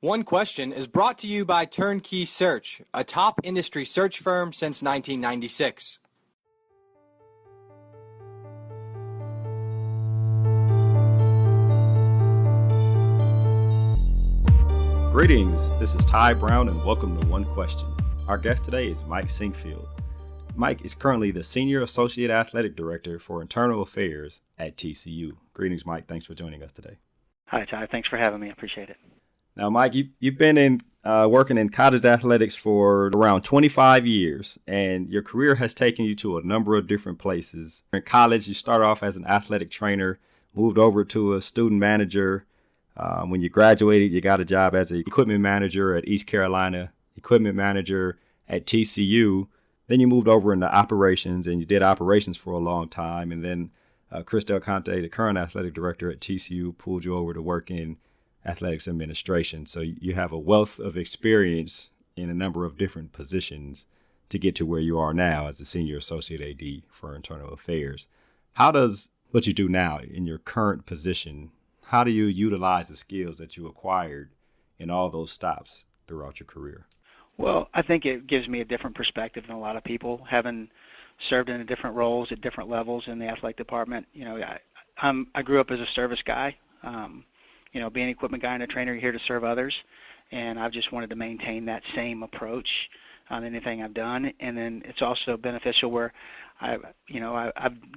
One Question is brought to you by Turnkey Search, a top industry search firm since 1996. Greetings, this is Ty Brown and welcome to One Question. Our guest today is Mike Sinquefield. Mike is currently the Senior Associate Athletic Director for Internal Affairs at TCU. Greetings, Mike. Thanks for joining us today. Hi, Ty. Thanks for having me. I appreciate it. Now, Mike, you've been working in college athletics for around 25 years, and your career has taken you to a number of different places. In college, you started off as an athletic trainer, moved over to a student manager. When you graduated, you got a job as an equipment manager at East Carolina, equipment manager at TCU. Then you moved over into operations, and you did operations for a long time. And then Chris Del Conte, the current athletic director at TCU, pulled you over to work in athletics administration. So you have a wealth of experience in a number of different positions to get to where you are now as the Senior Associate AD for Internal Affairs. How does what you do now in your current position, how do you utilize the skills that you acquired in all those stops throughout your career? Well, I think it gives me a different perspective than a lot of people, having served in different roles at different levels in the athletic department. I grew up as a service guy. Being an equipment guy and a trainer, you're here to serve others, and I've just wanted to maintain that same approach on anything I've done. And then it's also beneficial where I've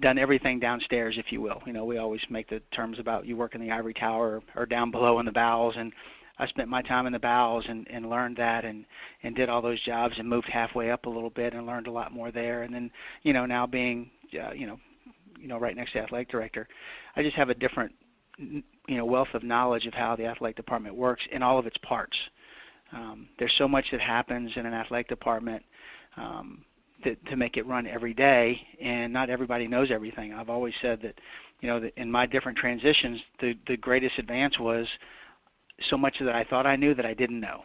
done everything downstairs, if you will. We always make the terms about you work in the ivory tower or down below in the bowels, and I spent my time in the bowels and learned that and did all those jobs and moved halfway up a little bit and learned a lot more there. And then, now being, right next to the athletic director, I just have a different wealth of knowledge of how the athletic department works in all of its parts. There's so much that happens in an athletic department to make it run every day, and not everybody knows everything. I've always said that, in my different transitions, the greatest advance was so much that I thought I knew that I didn't know.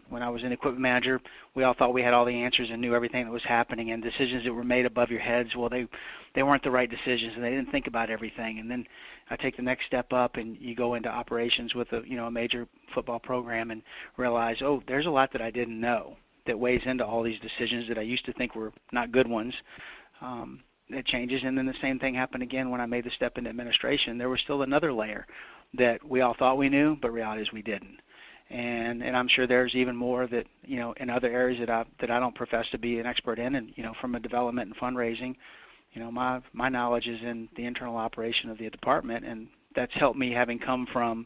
When I was an equipment manager, we all thought we had all the answers and knew everything that was happening, and decisions that were made above your heads, well, they weren't the right decisions, and they didn't think about everything. And then I take the next step up, and you go into operations with a major football program and realize, oh, there's a lot that I didn't know that weighs into all these decisions that I used to think were not good ones. It changes, and then the same thing happened again when I made the step into administration. There was still another layer that we all thought we knew, but reality is we didn't. And I'm sure there's even more that, in other areas that I don't profess to be an expert in. And, from a development and fundraising, my knowledge is in the internal operation of the department, and that's helped me, having come from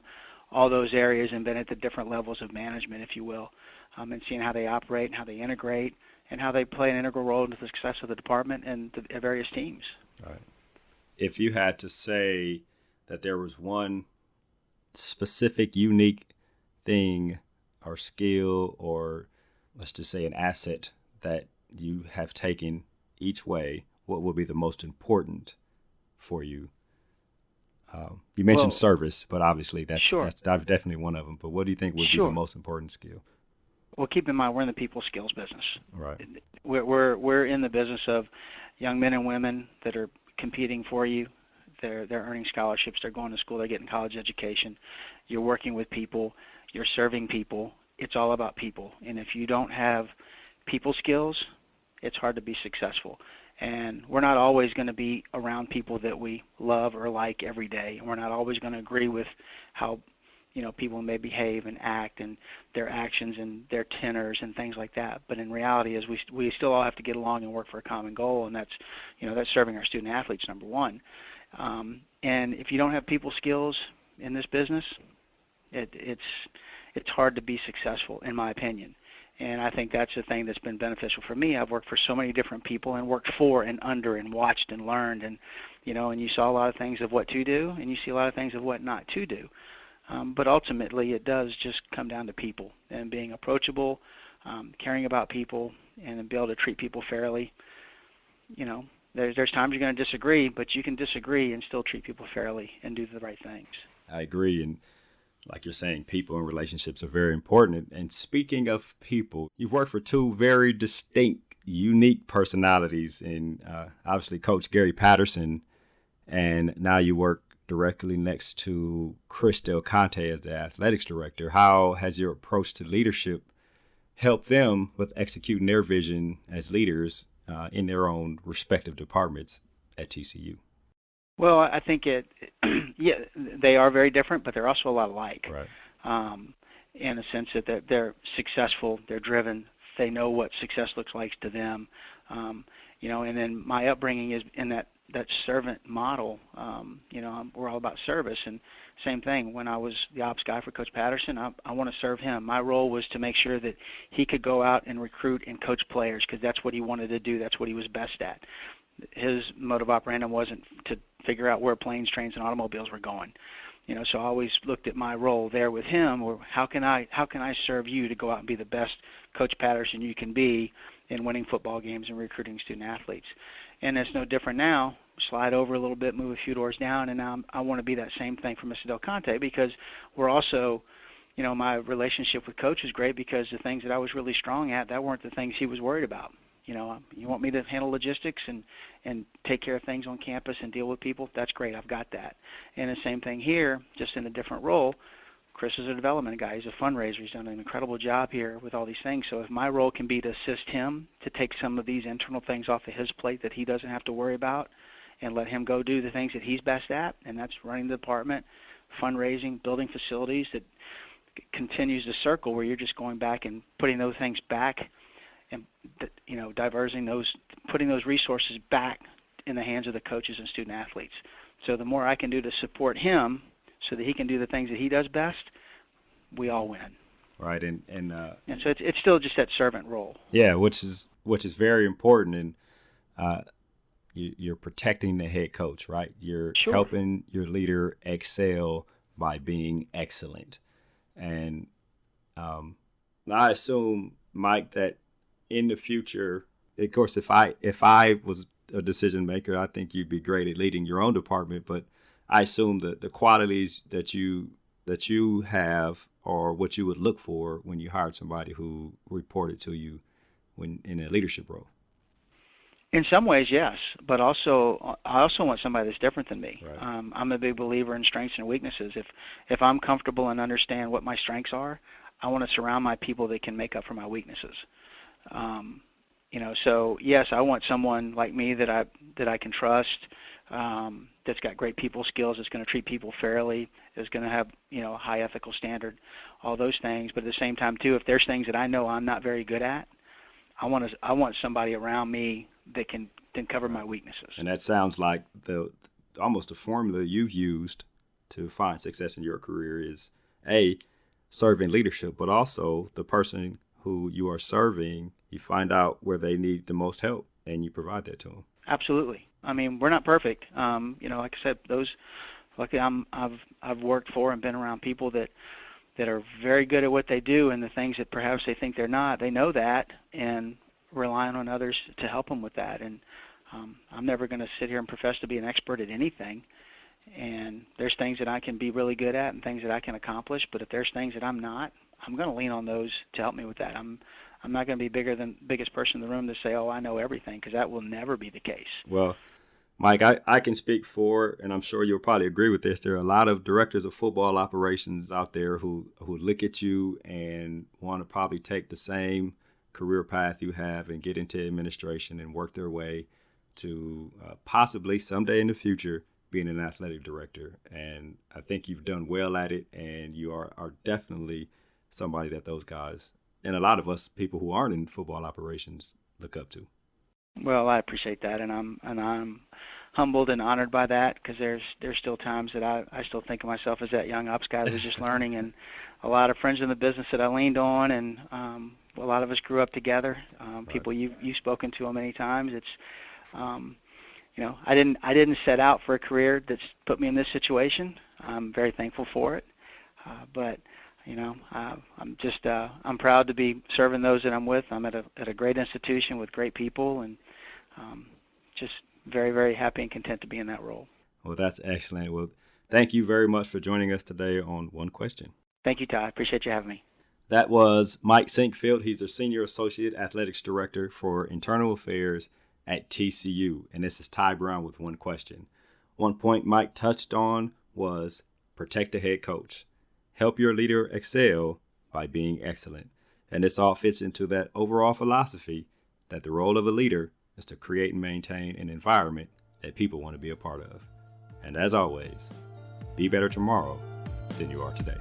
all those areas and been at the different levels of management, if you will, and seeing how they operate and how they integrate and how they play an integral role in the success of the department and the various teams. All right. If you had to say that there was one specific, unique thing or skill, or let's just say an asset that you have taken each way, what would be the most important for you? You mentioned service, but obviously that's definitely one of them. But what do you think would be the most important skill? Well, keep in mind, we're in the people skills business. Right. We're in the business of young men and women that are competing for you. They're earning scholarships. They're going to school. They're getting college education. You're working with people. You're serving people. It's all about people. And if you don't have people skills, it's hard to be successful. And we're not always going to be around people that we love or like every day. And we're not always going to agree with how people may behave and act and their actions and their tenors and things like that. But in reality, is we still all have to get along and work for a common goal, and that's that's serving our student athletes, number one. And if you don't have people skills in this business, it's hard to be successful, in my opinion. And I think that's the thing that's been beneficial for me. I've worked for so many different people and worked for and under and watched and learned, and and you saw a lot of things of what to do, and you see a lot of things of what not to do. But ultimately, it does just come down to people and being approachable, caring about people, and be able to treat people fairly. There's times you're going to disagree, but you can disagree and still treat people fairly and do the right things. I agree. And like you're saying, people and relationships are very important. And speaking of people, you've worked for two very distinct, unique personalities in obviously Coach Gary Patterson, and now you work directly next to Chris Del Conte as the athletics director. How has your approach to leadership helped them with executing their vision as leaders in their own respective departments at TCU? Well, I think yeah, they are very different, but they're also a lot alike. Right. In a sense that they're successful, they're driven, they know what success looks like to them. And then my upbringing is in that servant model. We're all about service, and same thing. When I was the ops guy for Coach Patterson, I want to serve him. My role was to make sure that he could go out and recruit and coach players because that's what he wanted to do. That's what he was best at. His mode of operandum wasn't to figure out where planes, trains, and automobiles were going. So I always looked at my role there with him, or how can I serve you to go out and be the best Coach Patterson you can be in winning football games and recruiting student athletes. And it's no different now. Slide over a little bit, move a few doors down, and now I want to be that same thing for Mr. Del Conte because we're also, my relationship with Coach is great because the things that I was really strong at, that weren't the things he was worried about. You want me to handle logistics and take care of things on campus and deal with people? That's great. I've got that. And the same thing here, just in a different role. Chris is a development guy. He's a fundraiser. He's done an incredible job here with all these things. So if my role can be to assist him to take some of these internal things off of his plate that he doesn't have to worry about and let him go do the things that he's best at, and that's running the department, fundraising, building facilities, that continues the circle where you're just going back and putting those things back and diverting those, putting those resources back in the hands of the coaches and student athletes. So the more I can do to support him so that he can do the things that he does best, we all win. Right, and so it's still just that servant role. Yeah, which is very important, and you're protecting the head coach, right? You're Sure. helping your leader excel by being excellent, and I assume, Mike, that in the future, of course, if I was a decision maker, I think you'd be great at leading your own department. But I assume that the qualities that you have are what you would look for when you hired somebody who reported to you when in a leadership role. In some ways, yes, but I also want somebody that's different than me. Right. I'm a big believer in strengths and weaknesses. If I'm comfortable and understand what my strengths are, I want to surround my people that can make up for my weaknesses. So yes, I want someone like me that I can trust, that's got great people skills, that's going to treat people fairly, is going to have a high ethical standard, all those things. But at the same time too, if there's things that I know I'm not very good at, I want somebody around me that can cover my weaknesses. And that sounds like almost the formula you've used to find success in your career is serving leadership, but also the person who you are serving, you find out where they need the most help and you provide that to them. Absolutely. I mean, we're not perfect. Like I said, I've worked for and been around people that are very good at what they do, and the things that perhaps they think they're not, they know that, and relying on others to help them with that. And I'm never going to sit here and profess to be an expert at anything. And there's things that I can be really good at and things that I can accomplish, but if there's things that I'm not, I'm going to lean on those to help me with that. I'm not going to be biggest person in the room to say, I know everything, because that will never be the case. Well, Mike, I can speak for, and I'm sure you'll probably agree with this, there are a lot of directors of football operations out there who look at you and want to probably take the same career path you have and get into administration and work their way to possibly someday in the future being an athletic director. And I think you've done well at it, and you are definitely somebody that those guys and a lot of us people who aren't in football operations look up to. Well, I appreciate that, and I'm humbled and honored by that, because there's still times that I still think of myself as that young ops guy that was just learning, and a lot of friends in the business that I leaned on, and a lot of us grew up together. Right. People you've spoken to many times. It's I didn't set out for a career that's put me in this situation. I'm very thankful for it, but I'm proud to be serving those that I'm with. I'm at a great institution with great people, and just very, very happy and content to be in that role. Well, that's excellent. Well, thank you very much for joining us today on One Question. Thank you, Ty. Appreciate you having me. That was Mike Sinquefield. He's the Senior Associate Athletics Director for Internal Affairs at TCU. And this is Ty Brown with One Question. One point Mike touched on was protect the head coach. Help your leader excel by being excellent. And this all fits into that overall philosophy that the role of a leader is to create and maintain an environment that people want to be a part of. And as always, be better tomorrow than you are today.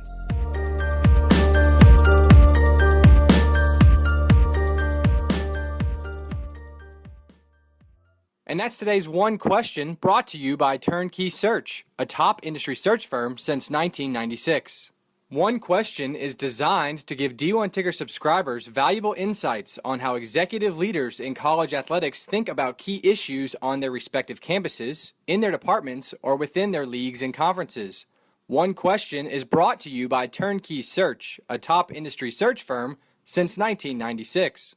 And that's today's One Question, brought to you by Turnkey Search, a top industry search firm since 1996. One Question is designed to give D1 Ticker subscribers valuable insights on how executive leaders in college athletics think about key issues on their respective campuses, in their departments, or within their leagues and conferences. One Question is brought to you by Turnkey Search, a top industry search firm since 1996.